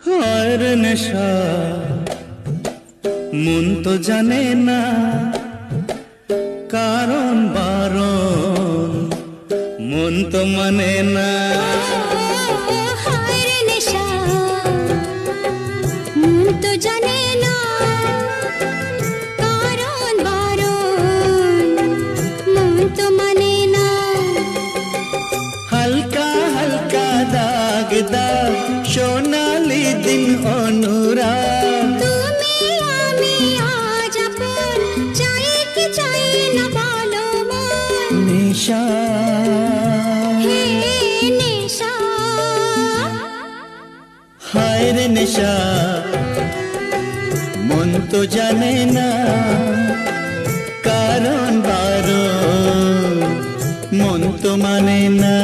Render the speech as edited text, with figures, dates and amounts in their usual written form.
আর নেশা মন তো জানে না কারণ বারণ, মন তো মানে না। হায় রে নেশা মন তো জানে না কারণ বারণ, মন তো মানে না। হালকা হালকা দাগ দাগ সোনালি দিন অনুরাগ, তুমি আমি আজ আপন, চাই কি চাই না বলো মন। নেশা হে নেশা, হায় রে নেশা মন তো জানে না কারণ বারণ, মন তো মানে না।